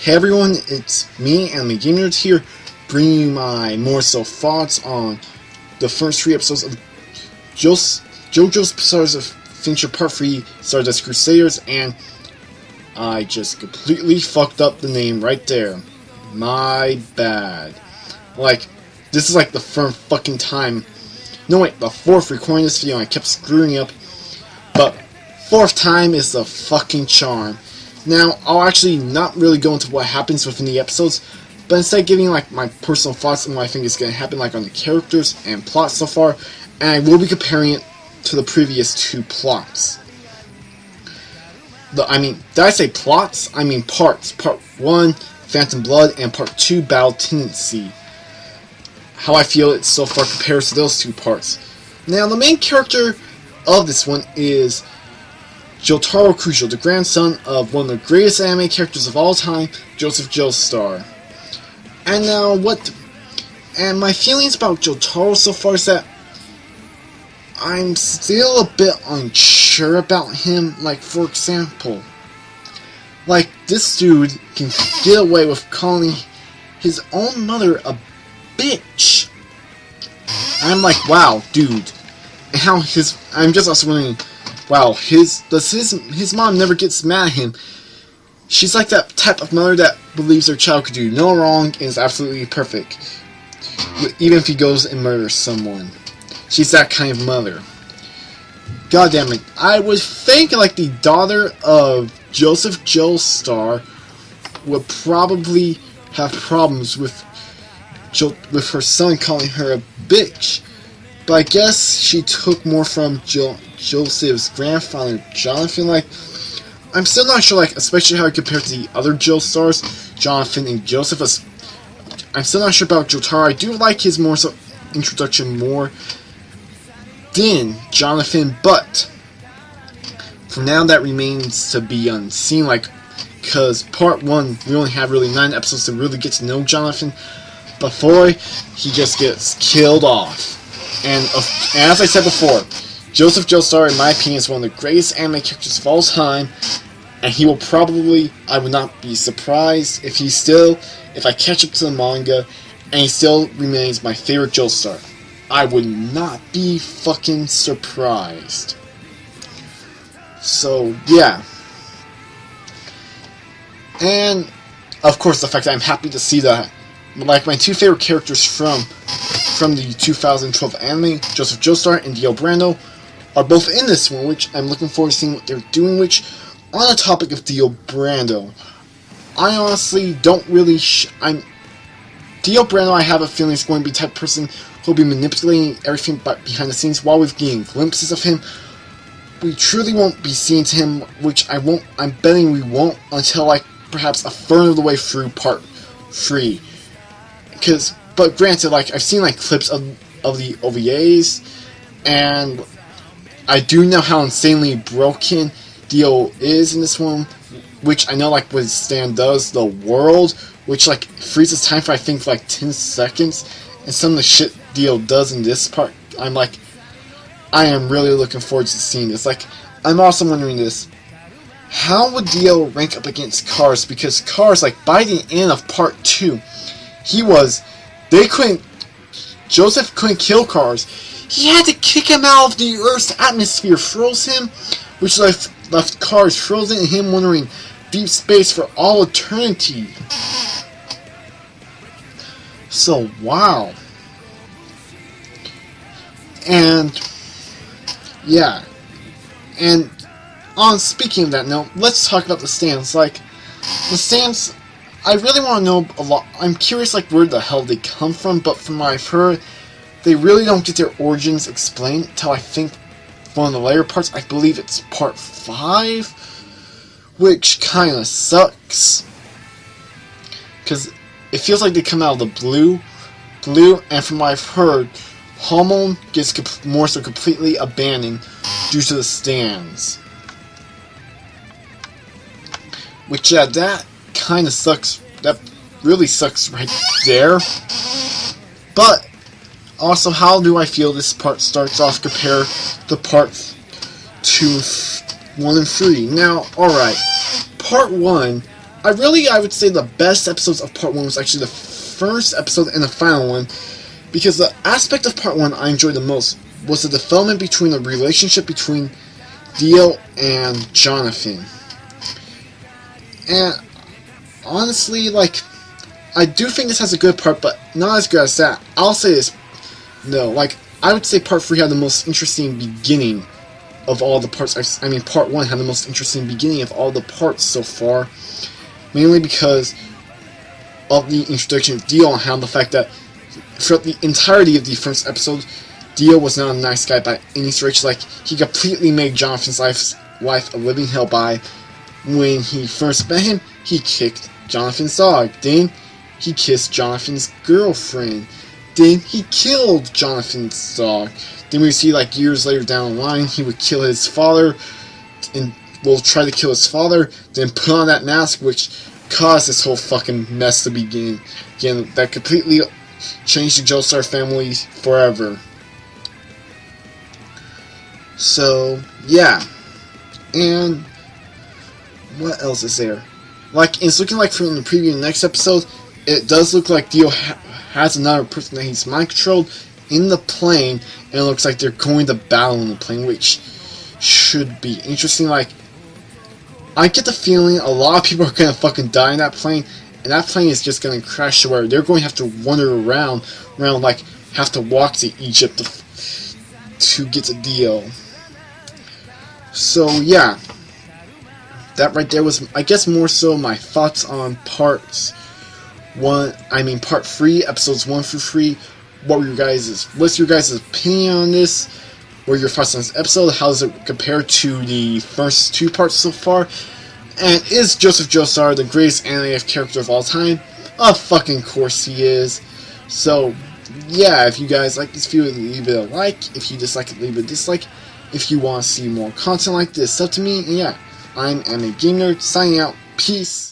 Hey everyone, it's me, Anime Gamers here, bringing you my more so thoughts on the first 3 episodes of JoJo's Bizarre Adventure Part 3, Stardust Crusaders, and I just completely fucked up the name right there. My bad. Like, this is like the third fucking time. No wait, the 4th recording this video, I kept screwing up, but 4th time is the fucking charm. Now, I'll actually not really go into what happens within the episodes, but instead giving like my personal thoughts on what I think is going to happen like on the characters and plot so far, and I will be comparing it to the previous 2 plots. Did I say plots? I mean parts. Part 1, Phantom Blood, and Part 2, Battle Tendency. How I feel it so far compares to those 2 parts. Now, the main character of this one is Jotaro Kujo, the grandson of one of the greatest anime characters of all time, Joseph Joestar. And now, and my feelings about Jotaro so far is that I'm still a bit unsure about him. Like, for example, like, this dude can get away with calling his own mother a bitch. I'm like, wow, dude. And how I'm just also wondering, wow, his mom never gets mad at him. She's like that type of mother that believes her child could do no wrong and is absolutely perfect, even if he goes and murders someone. She's that kind of mother. God damn it. I would think like the daughter of Joseph Joestar would probably have problems with her son calling her a bitch. But I guess she took more from Joseph's grandfather, Jonathan. Like, I'm still not sure, like, especially how it compared to the other Joestars, Jonathan and Joseph. I'm still not sure about Jotaro. I do like his more so introduction more than Jonathan, but for now that remains to be unseen. Like, because part 1, we only have really 9 episodes to really get to know Jonathan before he just gets killed off. And as I said before, Joseph Joestar, in my opinion, is one of the greatest anime characters of all time, and he will probably, I would not be surprised if I catch up to the manga, and he still remains my favorite Joestar. I would not be fucking surprised. So, yeah. And, of course, the fact that I'm happy to see that, like, my 2 favorite characters from the 2012 anime, Joseph Joestar and Dio Brando, are both in this one, which I'm looking forward to seeing what they're doing. Which, on the topic of Dio Brando, I honestly don't really Dio Brando, I have a feeling, is going to be the type of person who'll be manipulating everything behind the scenes. While we've gained glimpses of him, we truly won't be seeing to him, which I'm betting we won't until, like, perhaps a third of the way through part 3. But granted, like, I've seen, like, clips of the OVAs, and I do know how insanely broken Dio is in this one, which I know, like, what Stan does, the world, which, like, freezes time for, I think, like, 10 seconds, and some of the shit Dio does in this part, I'm like, I am really looking forward to seeing this. Like, I'm also wondering this, how would Dio rank up against Cars? Because Cars, like, by the end of part 2, Joseph couldn't kill Cars. He had to kick him out of the Earth's atmosphere, froze him, which left Cars frozen and him wandering deep space for all eternity. So, wow. And, yeah. And, speaking of that note, let's talk about the stands. Like, the stands, I really want to know a lot. I'm curious, like, where the hell they come from, but from what I've heard, they really don't get their origins explained until, I think, one of the later parts. I believe it's part 5, which kind of sucks, because it feels like they come out of the blue, and from what I've heard, Homon gets more so completely abandoned due to the stands. Which, yeah, that kind of sucks. That really sucks right there. But also, how do I feel this part starts off compared to part 2, 1, and 3? Now, alright. Part 1 I would say the best episodes of part 1 was actually the first episode and the final one, because the aspect of part 1 I enjoyed the most was the development between the relationship between Dio and Jonathan. And honestly, like, I do think this has a good part, but not as good as that. I'll say this, no, like, I would say part 3 had the most interesting beginning of all the parts. I mean, part 1 had the most interesting beginning of all the parts so far, mainly because of the introduction of Dio and how the fact that throughout the entirety of the first episode, Dio was not a nice guy by any stretch. Like, he completely made Jonathan's life a living hell by when he first met him. He kicked Jonathan's dog. Then he kissed Jonathan's girlfriend. Then he killed Jonathan's dog. Then we see, like, years later down the line, he would kill his father, and will try to kill his father, then put on that mask, which caused this whole fucking mess to begin. Again, that completely changed the Joestar family forever. So, yeah. And what else is there? Like, it's looking like from the preview of the next episode, it does look like Dio has another person that he's mind-controlled in the plane, and it looks like they're going to battle in the plane, which should be interesting. Like, I get the feeling a lot of people are going to fucking die in that plane, and that plane is just going to crash to where they're going to have to wander around, like, have to walk to Egypt to get to Dio. So, yeah. That right there was, I guess, more so my thoughts on part 3, episodes 1 through 3. What's your guys' opinion on this? What are your thoughts on this episode? How does it compare to the first 2 parts so far? And is Joseph Joestar the greatest anime character of all time? Of fucking course he is. So, yeah, if you guys like this video, leave it a like. If you dislike it, leave it a dislike. If you want to see more content like this, it's up to me. And yeah, I'm a Game Nerd, signing out. Peace.